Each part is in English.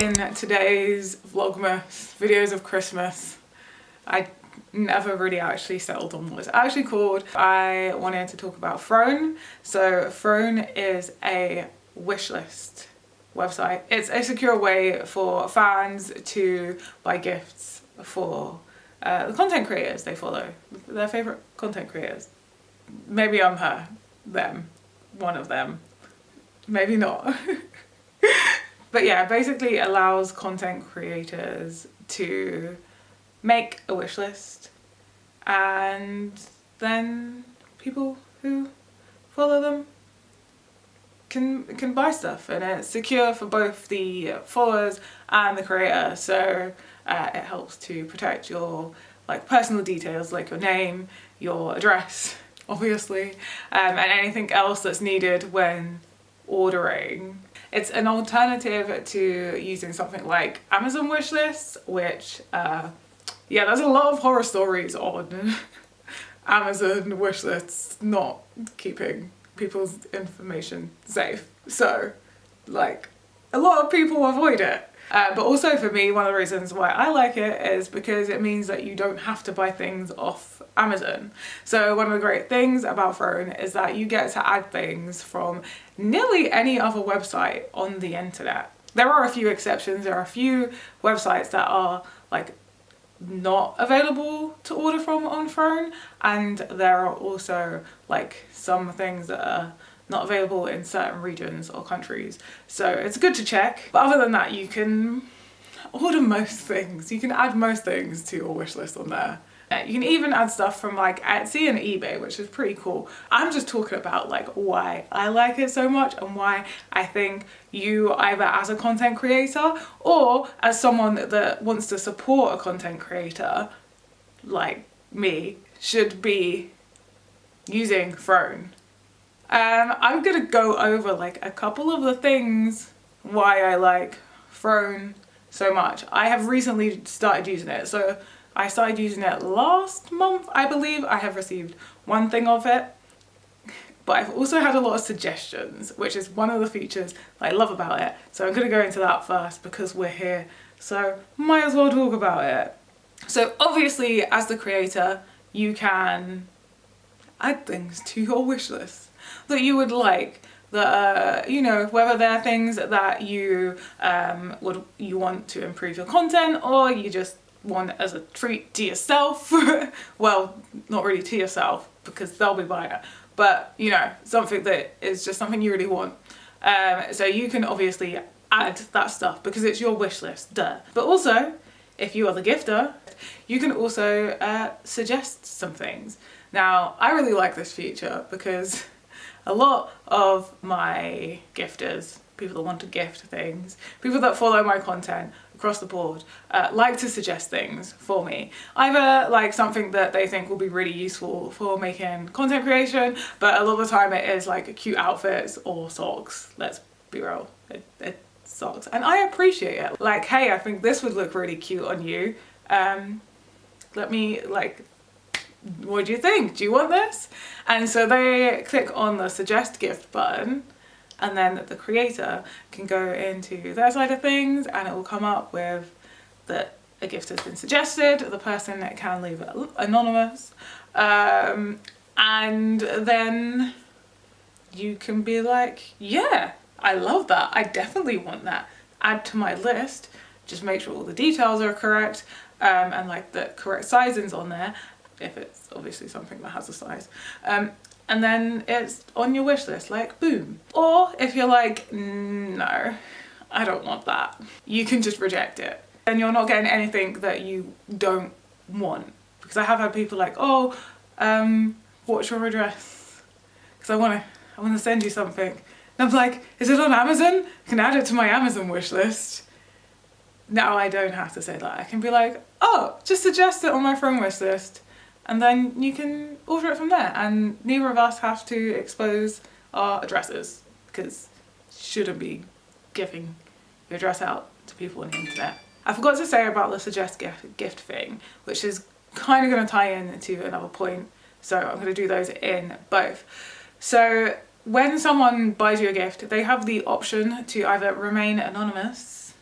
In today's Vlogmas, videos of Christmas, I never really actually settled on what it's actually called. I wanted to talk about Throne. So Throne is a wishlist website. It's a secure way for fans to buy gifts for the content creators they follow, their favourite content creators. Maybe I'm her, them, one of them, maybe not. But yeah, basically allows content creators to make a wish list and then people who follow them can buy stuff, and it's secure for both the followers and the creator, so it helps to protect your personal details like your name, your address obviously, and anything else that's needed when ordering. It's an alternative to using something like Amazon wishlists, which yeah, there's a lot of horror stories on Amazon wishlists not keeping people's information safe. So a lot of people avoid it. But also for me, one of the reasons why I like it is because it means that you don't have to buy things off Amazon. So one of the great things about Throne is that you get to add things from nearly any other website on the internet. There are a few exceptions. There are a few websites that are not available to order from on Throne, and there are also some things that are not available in certain regions or countries, so it's good to check. But other than that, you can order most things. You can add most things to your wish list on there. You can even add stuff from Etsy and eBay, which is pretty cool. I'm just talking about why I like it so much and why I think you, either as a content creator or as someone that wants to support a content creator like me, should be using Throne. I'm gonna go over a couple of the things why I like Throne so much. I have recently started using it, so I started using it last month, I believe. I have received one thing of it, but I've also had a lot of suggestions, which is one of the features I love about it. So I'm gonna go into that first because we're here, so might as well talk about it. So obviously, as the creator, you can add things to your wish list that you would like, that whether they're things that you want to improve your content, or you just want as a treat to yourself. Well, not really to yourself because they'll be buying it, but something that is just something you really want. So you can obviously add that stuff because it's your wish list, duh. But also, if you are the gifter, you can also suggest some things. Now, I really like this feature because a lot of my gifters, people that want to gift things, people that follow my content across the board, like to suggest things for me. Either something that they think will be really useful for making content creation, but a lot of the time it is cute outfits or socks. Let's be real, it's socks. And I appreciate it. Hey, I think this would look really cute on you. Let me what do you think? Do you want this? And so they click on the suggest gift button, and then the creator can go into their side of things and it will come up with that a gift has been suggested. The person can leave it anonymous, and then you can be yeah, I love that, I definitely want that, add to my list, just make sure all the details are correct, and the correct sizing's on there, if it's obviously something that has a size, and then it's on your wish list, boom. Or if you're no, I don't want that, you can just reject it, and you're not getting anything that you don't want. Because I have had people oh, what's your address, because I want to send you something, and I'm is it on Amazon? I can add it to my Amazon wish list. Now I don't have to say that. I can be oh, just suggest it on my Throne wish list, and then you can order it from there, and neither of us have to expose our addresses, because you shouldn't be giving your address out to people on the internet. I forgot to say about the suggest gift thing, which is kind of going to tie in to another point, so I'm going to do those in both. So when someone buys you a gift, they have the option to either remain anonymous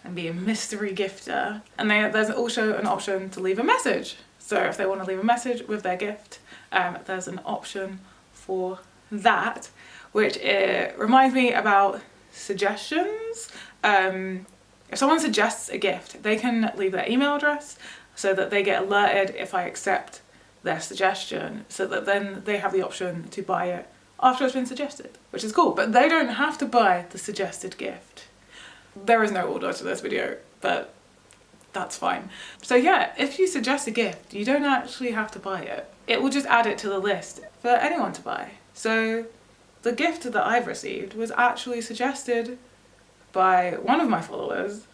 and be a mystery gifter. And there's also an option to leave a message. So if they want to leave a message with their gift, there's an option for that, which reminds me about suggestions. If someone suggests a gift, they can leave their email address so that they get alerted if I accept their suggestion, so that then they have the option to buy it after it's been suggested, which is cool. But they don't have to buy the suggested gift. There is no order to this video, but that's fine. So yeah, if you suggest a gift, you don't actually have to buy it. It will just add it to the list for anyone to buy. So the gift that I've received was actually suggested by one of my followers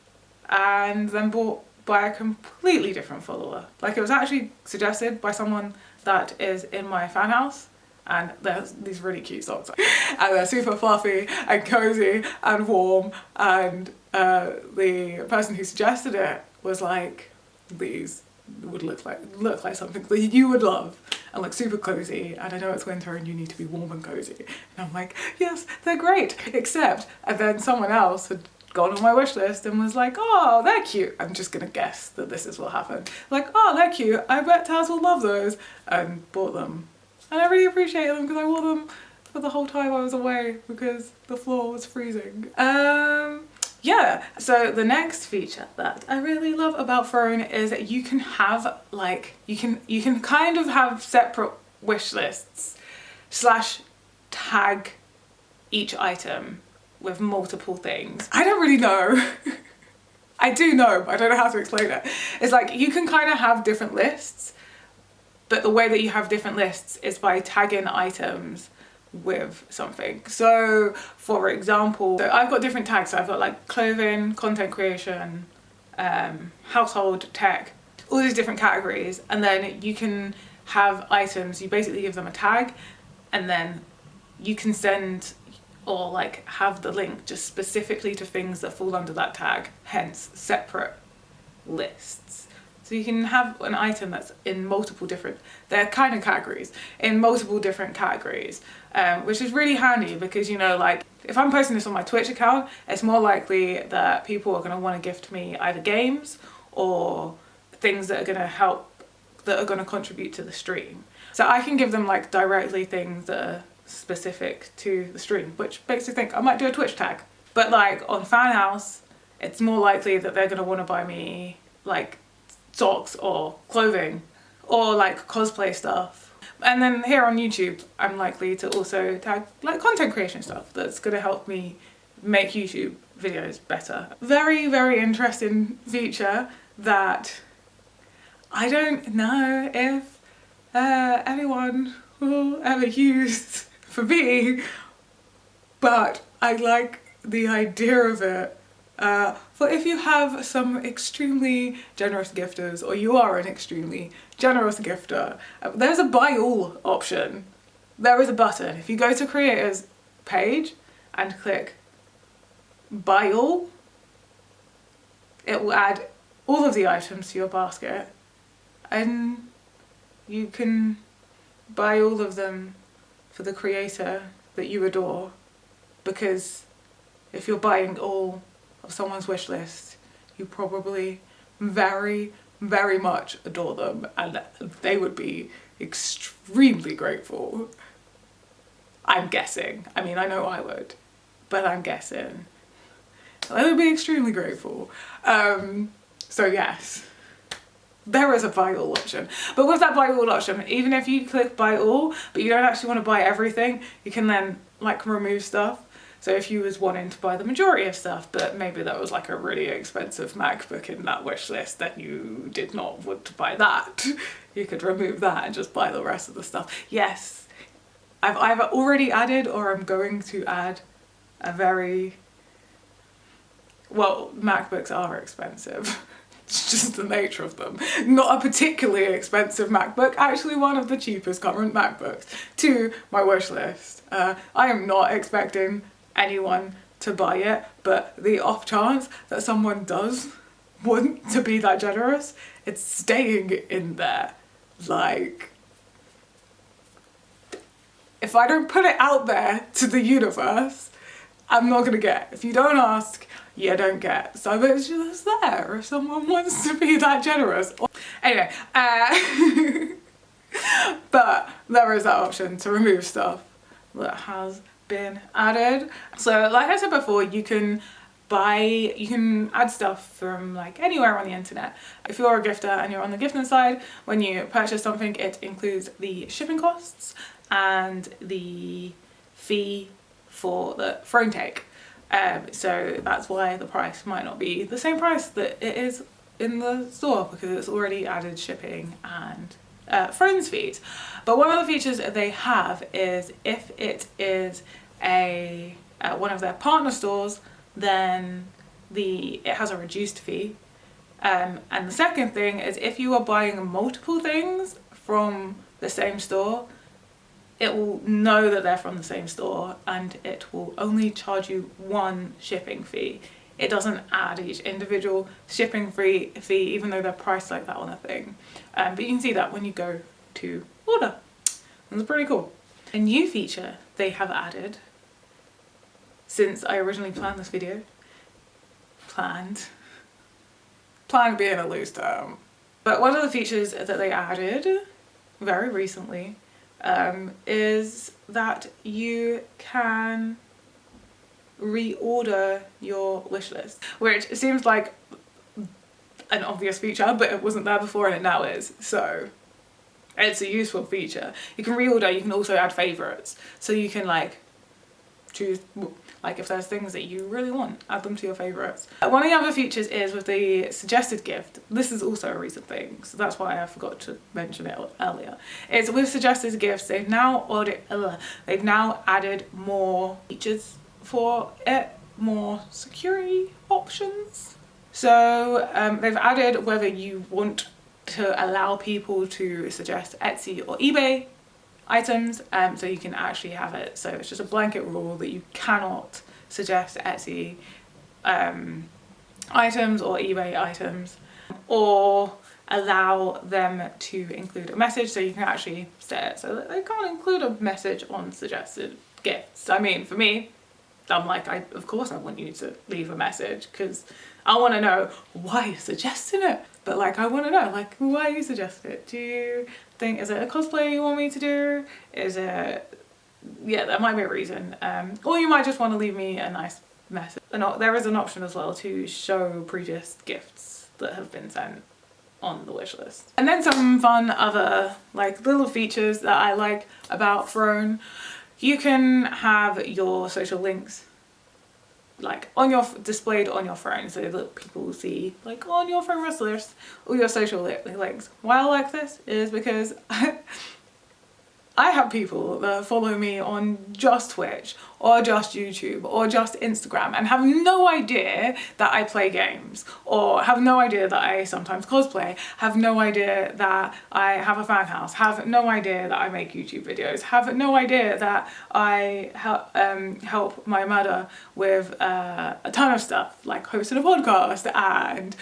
and then bought by a completely different follower. Like, it was actually suggested by someone that is in my fan house, and there's these really cute socks and they're super fluffy and cozy and warm, and the person who suggested it was like, these would look like something that you would love and look super cozy, and I know it's winter and you need to be warm and cozy. And I'm like, yes, they're great, except, and then someone else had gone on my wish list and was like, oh, they're cute. I'm just gonna guess that this is what happened. Like, oh, they're cute, I bet Taz will love those, and bought them. And I really appreciate them because I wore them for the whole time I was away because the floor was freezing. Yeah, so the next feature that I really love about Phone is that you can have like, you can kind of have separate wish lists / tag each item with multiple things. I don't really know. I do know, but I don't know how to explain it. It's like, you can kind of have different lists, but the way that you have different lists is by tagging items with something. So for example, so I've got different tags. So I've got like clothing, content creation, household, tech, all these different categories. And then you can have items, you basically give them a tag, and then you can send or like have the link just specifically to things that fall under that tag, hence separate lists. So you can have an item that's in multiple different, they're kind of categories, in multiple different categories, which is really handy because, you know, like if I'm posting this on my Twitch account, it's more likely that people are going to want to gift me either games or things that are going to help, that are going to contribute to the stream. So I can give them like directly things that are specific to the stream, which makes me think I might do a Twitch tag. But like on Fan House, it's more likely that they're going to want to buy me like socks or clothing or like cosplay stuff. And then here on YouTube, I'm likely to also tag like content creation stuff that's going to help me make YouTube videos better. Very, very interesting feature that I don't know if anyone will ever use for me, but I like the idea of it. For if you have some extremely generous gifters, or you are an extremely generous gifter, there's a buy all option. There is a button. If you go to creators page and click buy all, it will add all of the items to your basket and you can buy all of them for the creator that you adore, because if you're buying all of someone's wish list, you probably very, very much adore them and they would be extremely grateful. I'm guessing. I mean, I know I would, but I'm guessing. They would be extremely grateful. So yes, there is a buy all option. But with that buy all option, even if you click buy all, but you don't actually want to buy everything, you can then like remove stuff. So if you was wanting to buy the majority of stuff, but maybe there was like a really expensive MacBook in that wish list that you did not want to buy that, you could remove that and just buy the rest of the stuff. Yes, I've either already added or I'm going to add a very, well, MacBooks are expensive. It's just the nature of them. Not a particularly expensive MacBook, actually one of the cheapest current MacBooks to my wish list. I am not expecting anyone to buy it, but the off chance that someone does want to be that generous, it's staying in there. Like, if I don't put it out there to the universe, I'm not gonna get. If you don't ask, you don't get. So it's just there if someone wants to be that generous. Anyway, but there is that option to remove stuff that has been added. So like I said before, you can add stuff from like anywhere on the internet. If you're a gifter and you're on the gifting side, when you purchase something, it includes the shipping costs and the fee for the phone take. So that's why the price might not be the same price that it is in the store, because it's already added shipping and phone's fees. But one of the features that they have is if it is one of their partner stores, then it has a reduced fee. And the second thing is if you are buying multiple things from the same store, it will know that they're from the same store and it will only charge you one shipping fee. It doesn't add each individual shipping fee even though they're priced like that on a thing. But you can see that when you go to order. It's pretty cool. A new feature they have added since I originally planned this video. Planned being a loose term. But one of the features that they added very recently is that you can reorder your wish list, which seems like an obvious feature, but it wasn't there before and it now is. So it's a useful feature. You can reorder, you can also add favorites. So you can like choose, like if there's things that you really want, add them to your favorites. One of the other features is with the suggested gift. This is also a recent thing, so that's why I forgot to mention it earlier. It's with suggested gifts, they've now added more features for it, more security options. So they've added whether you want to allow people to suggest Etsy or eBay items, so you can actually have it. So it's just a blanket rule that you cannot suggest Etsy items or eBay items, or allow them to include a message, so you can actually set it so that they can't include a message on suggested gifts. I mean, for me, I'm like, of course I want you to leave a message because I want to know why you're suggesting it. But like, I want to know, like, why you suggest it. Do you think, is it a cosplay you want me to do? Is it, yeah, there might be a reason. Or you might just want to leave me a nice message. And there is an option as well to show previous gifts that have been sent on the wish list. And then some fun other like little features that I like about Throne. You can have your social links like displayed on your phone, so that people will see like on your phone list all your social links. Why I like this is because I have people that follow me on just Twitch or just YouTube or just Instagram and have no idea that I play games, or have no idea that I sometimes cosplay, have no idea that I have a fan house, have no idea that I make YouTube videos, have no idea that I help my mother with a ton of stuff like hosting a podcast and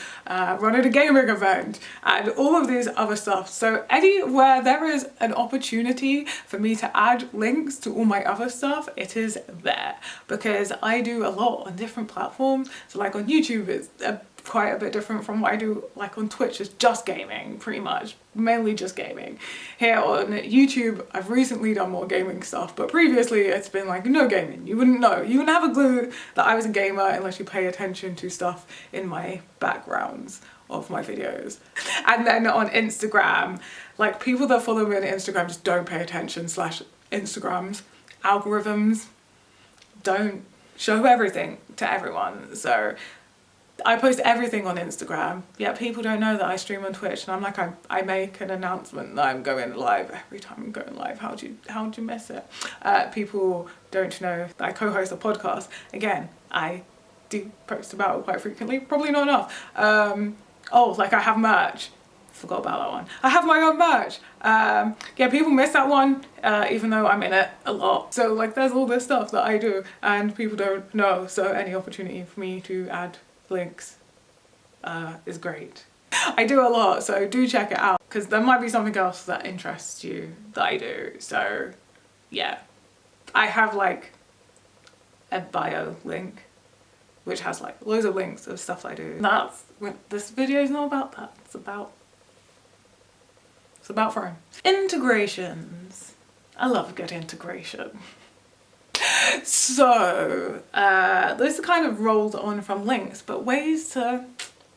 running a gaming event and all of these other stuff. So anywhere there is an opportunity for me to add links to all my other stuff, it is there, because I do a lot on different platforms. So like on YouTube it's quite a bit different from what I do like on Twitch. It's just gaming, pretty much, mainly just gaming. Here on YouTube I've recently done more gaming stuff, but previously it's been like no gaming. You wouldn't know, you wouldn't have a clue that I was a gamer unless you pay attention to stuff in my backgrounds of my videos. And then on Instagram, like people that follow me on Instagram just don't pay attention, Instagram's algorithms don't show everything to everyone. So I post everything on Instagram, yet people don't know that I stream on Twitch, and I'm like, I make an announcement that I'm going live every time I'm going live. How'd you miss it? People don't know that I co-host a podcast. Again, I do post about it quite frequently, probably not enough. Oh, like I have merch. Forgot about that one. I have my own merch. Yeah, people miss that one, even though I'm in it a lot. So like there's all this stuff that I do and people don't know. So any opportunity for me to add links is great. I do a lot, so do check it out, because there might be something else that interests you that I do. So yeah, I have like a bio link, which has like loads of links of stuff I do. This video is not about that. It's about Chrome. Integrations. I love a good integration. So those are kind of rolled on from links, but ways to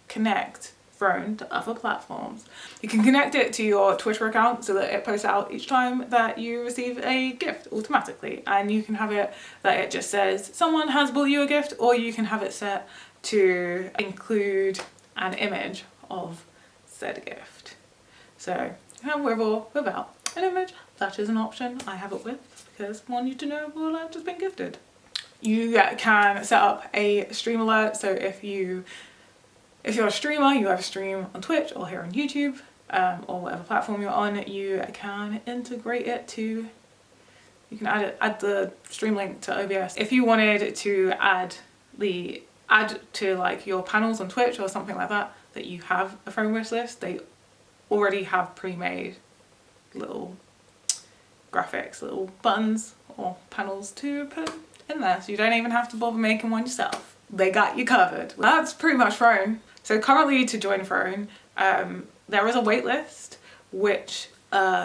connect Throne to other platforms. You can connect it to your Twitter account so that it posts out each time that you receive a gift automatically, and you can have it that it just says someone has bought you a gift, or you can have it set to include an image of said gift. So you can have with or without an image. That is an option. I have it with because I want you to know what I've just been gifted. You can set up a stream alert, so if you're a streamer, you have a stream on Twitch or here on YouTube, or whatever platform you're on, you can integrate it to, you can add the stream link to OBS. If you wanted to add to like your panels on Twitch or something like that you have a Throne wish list, they already have pre-made little graphics, little buttons or panels to put in there, so you don't even have to bother making one yourself. They got you covered. That's pretty much Throne. So currently, to join Throne, there is a waitlist which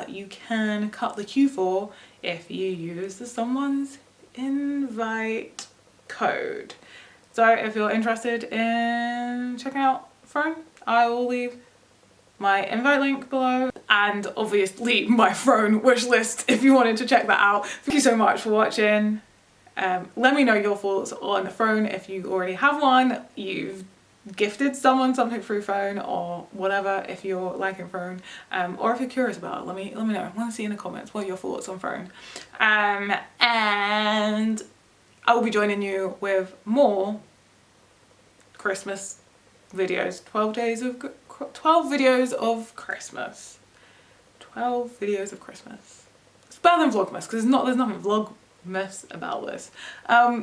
you can cut the queue for if you use someone's invite code. So if you're interested in checking out Throne, I will leave my invite link below, and obviously my Throne wish list if you wanted to check that out. Thank you so much for watching. Let me know your thoughts on Throne. If you already have one, you've gifted someone something through Throne or whatever, if you're liking Throne, or if you're curious about it, let me know. I want to see in the comments what are your thoughts on Throne. And I will be joining you with more Christmas videos. 12 videos of Christmas. 12 videos of Christmas. It's better than Vlogmas because there's nothing Vlogmas about this.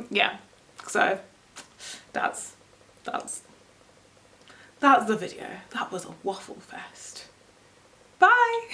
Yeah, so that's the video. That was a waffle fest. Bye!